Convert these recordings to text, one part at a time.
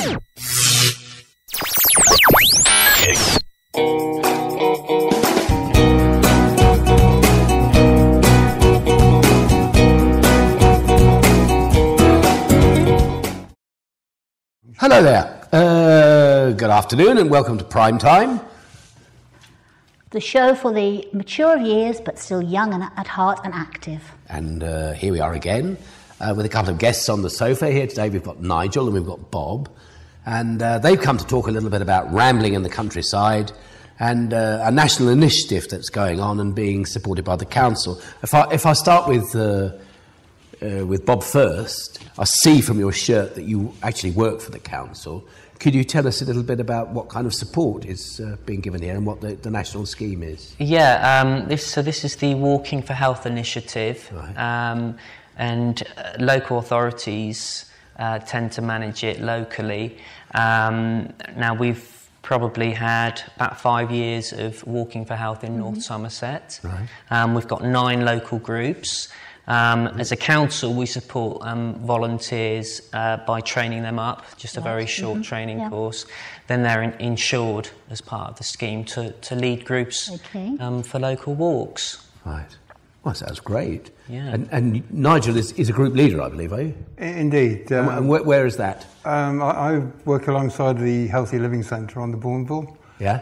Hello there. Good afternoon and welcome to Prime Time. The show for the mature of years but still young and at heart and active. And here we are again with a couple of guests on the sofa. Here today we've got Nigel and we've got Bob. And they've come to talk a little bit about rambling in the countryside and a national initiative that's going on and being supported by the council. If I start with Bob first, I see from your shirt that you actually work for the council. Could you tell us a little bit about what kind of support is being given here and what the national scheme is? Yeah, this is the Walking for Health initiative, right. And local authorities tend to manage it locally. Now we've probably had about 5 years of Walking for Health in North Somerset. Right. We've got 9 local groups. As a council, we support volunteers by training them up, just a very short training course. Then they're insured as part of the scheme to lead groups for local walks. Right. Well, that sounds great. Yeah. And Nigel is a group leader, I believe, are you? Indeed. And where is that? I work alongside the Healthy Living Centre on the Bourneville. Yeah.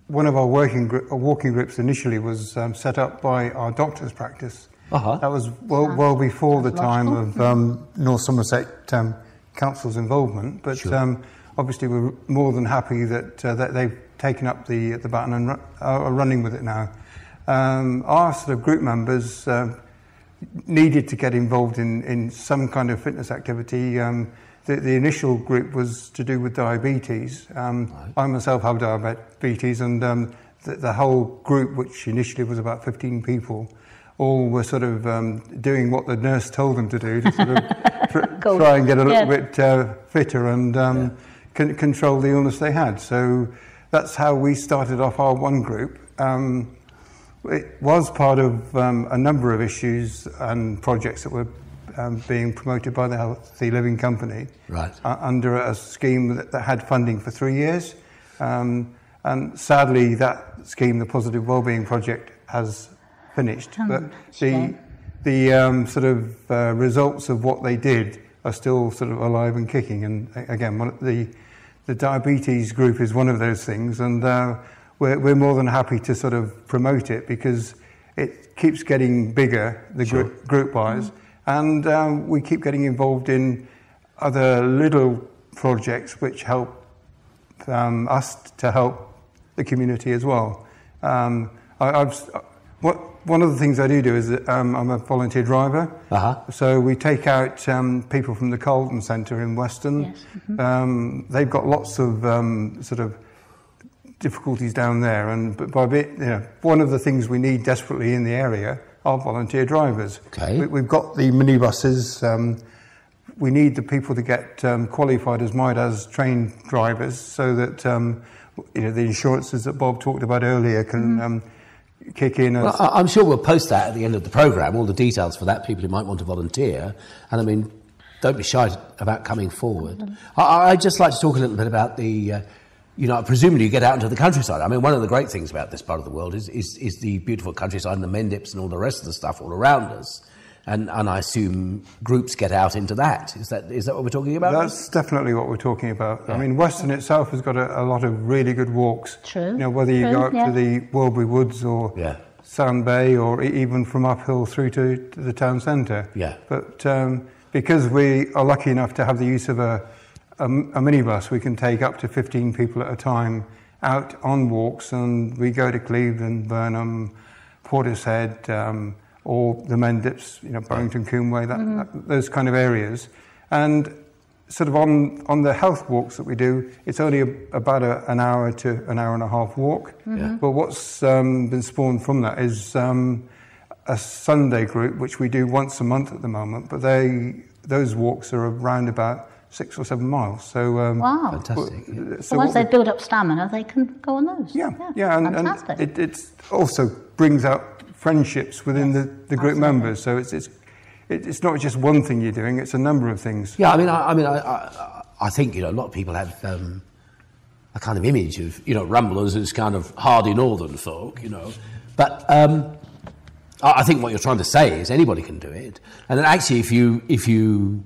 One of our walking groups initially was set up by our doctor's practice. That was well before the time of North Somerset Council's involvement, but obviously we're more than happy that they've taken up the baton and are running with it now. Our sort of group members needed to get involved in some kind of fitness activity. The initial group was to do with diabetes. I myself have diabetes, and the whole group, which initially was about 15 people, all were sort of doing what the nurse told them to do to sort of try and get a little bit fitter and control the illness they had. So that's how we started off our one group. It was part of a number of issues and projects that were being promoted by the Healthy Living Company, right, under a scheme that had funding for 3 years. And sadly, that scheme, the Positive Wellbeing Project, has finished, but the sort of results of what they did are still sort of alive and kicking. And again, the diabetes group is one of those things, and we're more than happy to sort of promote it because it keeps getting bigger, the group-wise, and we keep getting involved in other little projects which help us to help the community as well. One of the things I do is that I'm a volunteer driver. So we take out people from the Carlton Centre in Weston. Yes. They've got lots of sort of difficulties down there, but by a bit, one of the things we need desperately in the area are volunteer drivers. Okay. We've got the minibuses. We need the people to get qualified as MIDAS trained drivers, so that the insurances that Bob talked about earlier can kick in. Well, I'm sure we'll post that at the end of the programme, all the details for that, people who might want to volunteer. And I mean, don't be shy about coming forward. I'd just like to talk a little bit about the, presumably you get out into the countryside. I mean, one of the great things about this part of the world is the beautiful countryside and the Mendips and all the rest of the stuff all around us. And I assume groups get out into that. Is that what we're talking about? That's definitely what we're talking about. Yeah. I mean, Weston itself has got a lot of really good walks. True. Whether you go up to the Welby Woods or Sound Bay, or even from uphill through to the town centre. Yeah. But because we are lucky enough to have the use of a minibus, we can take up to 15 people at a time out on walks, and we go to Cleveland, Burnham, Portishead, or the Mendips, Burrington, Coombe, those kind of areas. And sort of on the health walks that we do, it's only about an hour to an hour and a half walk. But what's been spawned from that is a Sunday group, which we do once a month at the moment, but those walks are around about 6 or 7 miles. So wow, fantastic. So once they build up stamina, they can go on those. Yeah, and it also brings out friendships within the group members. So it's not just one thing you're doing; it's a number of things. Yeah, I mean, I think, a lot of people have a kind of image of, rumblers as kind of hardy northern folk, But I think what you're trying to say is anybody can do it. And then actually, if you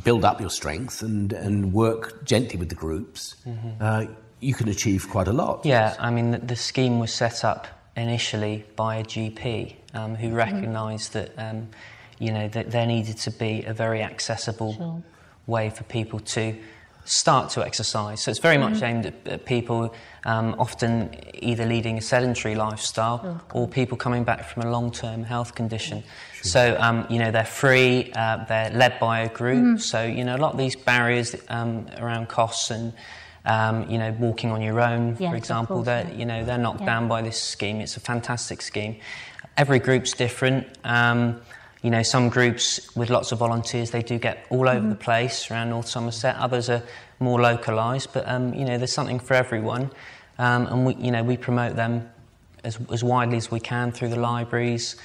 build up your strength and work gently with the groups, you can achieve quite a lot. Yeah, I mean, the scheme was set up initially by a GP who recognised that, that there needed to be a very accessible way for people to start to exercise. So it's very much aimed at people often either leading a sedentary lifestyle or people coming back from a long-term health condition. So, they're free, they're led by a group. So, a lot of these barriers around costs and, walking on your own, for example, they're knocked down by this scheme. It's a fantastic scheme. Every group's different. Some groups with lots of volunteers, they do get all over the place around North Somerset. Others are more localised, but there's something for everyone, and we promote them as widely as we can through the libraries,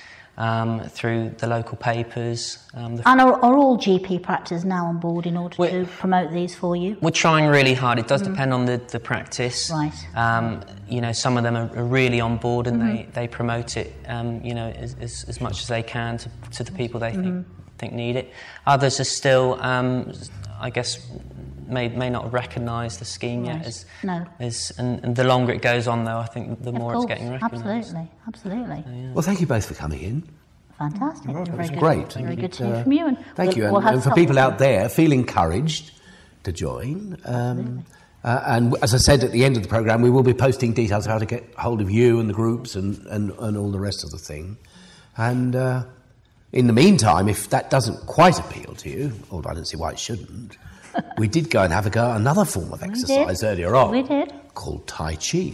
through the local papers. And are all GP practices now on board in order to promote these for you? We're trying really hard. It does depend on the practice. Right. Some of them are really on board and they promote it, as much as they can to the people they think need it. Others are still, I guess, may not recognise the scheme yet. And the longer it goes on, though, I think the more it's getting recognised. Absolutely. Well, thank you both for coming in. Fantastic. It was great. Very good to hear from you. And thank you. And for people out there, feel encouraged to join. And as I said at the end of the programme, we will be posting details of how to get hold of you and the groups and all the rest of the thing. And in the meantime, if that doesn't quite appeal to you, although I don't see why it shouldn't, we did go and have a go at another form of exercise earlier on. We did. Called Tai Chi.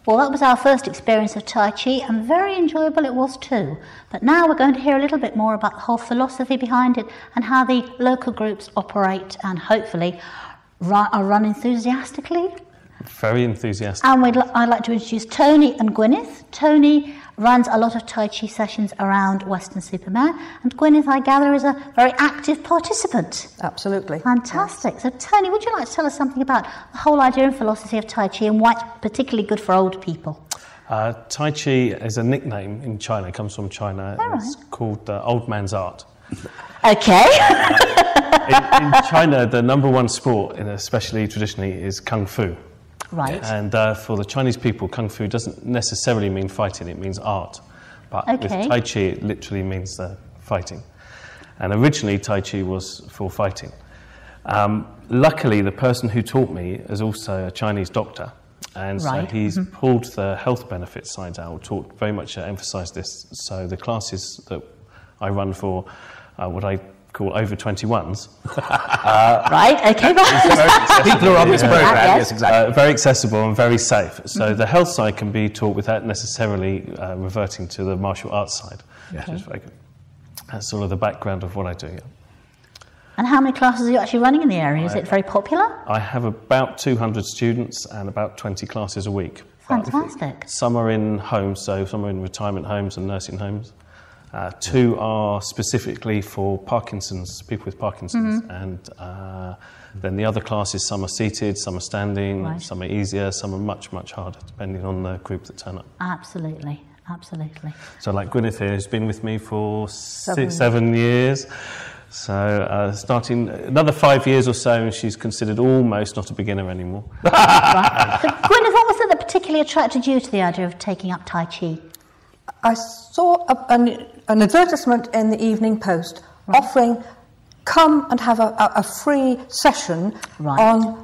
Well, that was our first experience of Tai Chi, and very enjoyable it was too. But now we're going to hear a little bit more about the whole philosophy behind it and how the local groups operate and hopefully are run enthusiastically. Very enthusiastic. And I'd like to introduce Tony and Gwyneth. Tony runs a lot of Tai Chi sessions around Weston-super-Mare, and Gwyneth, I gather, is a very active participant. Absolutely. Fantastic. Yes. So, Tony, would you like to tell us something about the whole idea and philosophy of Tai Chi and why it's particularly good for old people? Tai Chi is a nickname in China. It comes from China. It's called old man's art. Okay. in China, the number one sport, especially traditionally, is Kung Fu. Right. And for the Chinese people, Kung Fu doesn't necessarily mean fighting, it means art. But with Tai Chi, it literally means fighting. And originally, Tai Chi was for fighting. Luckily, the person who taught me is also a Chinese doctor. And so he's pulled the health benefits side out, very much emphasised this. So the classes that I run for what I call over 21s. People are on this program, yes, exactly. Very accessible and very safe. So the health side can be taught without necessarily reverting to the martial arts side, which is very good. That's sort of the background of what I do. Yeah. And how many classes are you actually running in the area? Is it very popular? I have about 200 students and about 20 classes a week. Fantastic. Some are in homes, so some are in retirement homes and nursing homes. 2 are specifically for Parkinson's, people with Parkinson's, and then the other classes, some are seated, some are standing, some are easier, some are much, much harder, depending on the group that turn up. Absolutely. So like Gwyneth here, who's been with me for 7 years. So starting another 5 years or so, and she's considered almost not a beginner anymore. So, Gwyneth, what was it that particularly attracted you to the idea of taking up Tai Chi? I saw an advertisement in the Evening Post offering, come and have a free session on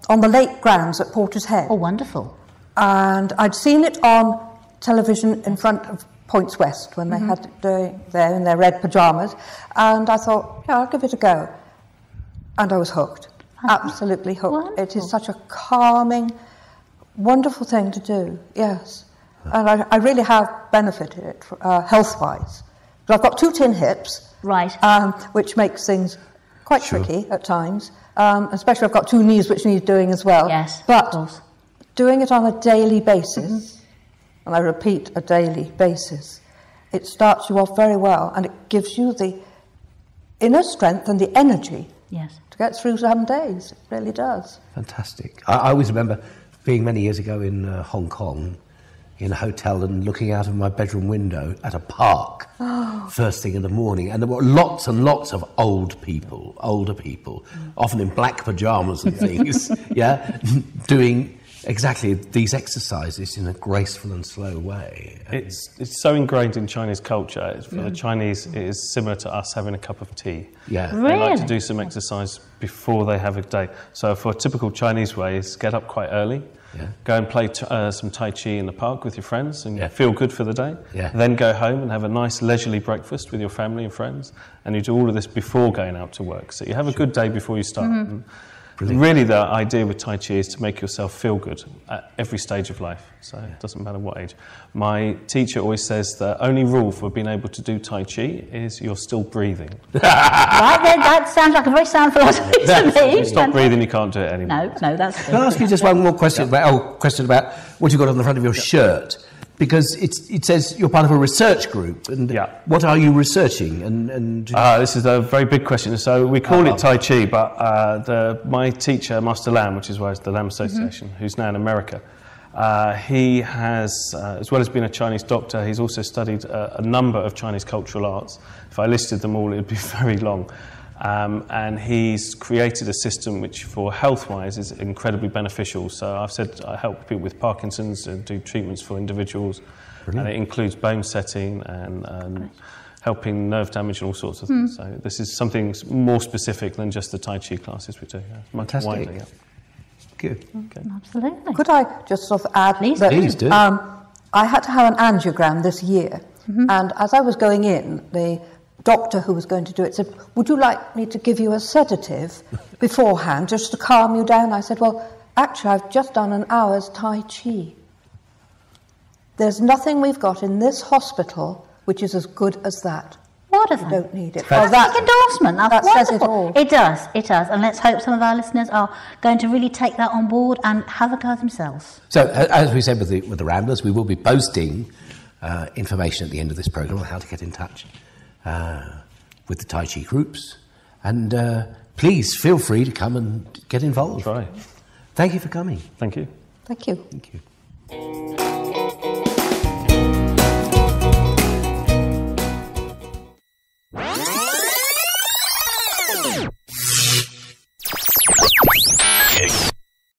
the lake grounds at Porter's Head. Oh, wonderful. And I'd seen it on television in front of Points West when they had it there in their red pyjamas, and I thought, I'll give it a go. And I was hooked, absolutely hooked. Wonderful. It is such a calming, wonderful thing to do, yes. And I really have benefited health-wise. But I've got 2 tin hips, which makes things quite tricky at times. Especially I've got 2 knees which need doing as well. Yes, but doing it on a daily basis, and I repeat, a daily basis, it starts you off very well, and it gives you the inner strength and the energy to get through some days. It really does. Fantastic. I always remember being many years ago in Hong Kong, in a hotel, and looking out of my bedroom window at a park first thing in the morning, and there were lots and lots of older people, often in black pyjamas and things, doing exactly these exercises in a graceful and slow way. It's so ingrained in Chinese culture. For the Chinese, it is similar to us having a cup of tea. Yeah. They like to do some exercise before they have a day. So for a typical Chinese way, is get up quite early, go and play some Tai Chi in the park with your friends and feel good for the day. Then go home and have a nice leisurely breakfast with your family and friends. And you do all of this before going out to work. So you have a good day before you start. Really, the idea with Tai Chi is to make yourself feel good at every stage of life. So it doesn't matter what age. My teacher always says the only rule for being able to do Tai Chi is you're still breathing. That sounds like a very sound philosophy to me. If you stop breathing, you can't do it anymore. No, that's good. Can I ask you just one more question about what you've got on the front of your shirt? Because it says you're part of a research group, and what are you researching? This is a very big question. So we call it Tai Chi, but my teacher, Master Lam, which is why it's the Lam Association, who's now in America, he has, as well as being a Chinese doctor, he's also studied a number of Chinese cultural arts. If I listed them all, it would be very long. And he's created a system which, for health-wise, is incredibly beneficial. So I've said I help people with Parkinson's and do treatments for individuals. Brilliant. And it includes bone setting and helping nerve damage and all sorts of things. So this is something more specific than just the Tai Chi classes we do. Much wider. Good. Okay. Absolutely. Could I just sort of add that Please do. I had to have an angiogram this year, and as I was going in, the doctor who was going to do it said, would you like me to give you a sedative beforehand just to calm you down? I said, well, actually, I've just done an hour's Tai Chi. There's nothing we've got in this hospital which is as good as that. Wonderful. You don't need it. Fantastic endorsement. That's that says wonderful. it all. It does. And let's hope some of our listeners are going to really take that on board and have a go themselves. So, as we said with the Ramblers, we will be posting information at the end of this programme on how to get in touch with the Tai Chi groups, and please feel free to come and get involved. Try. Thank you for coming. Thank you. Thank you. Thank you.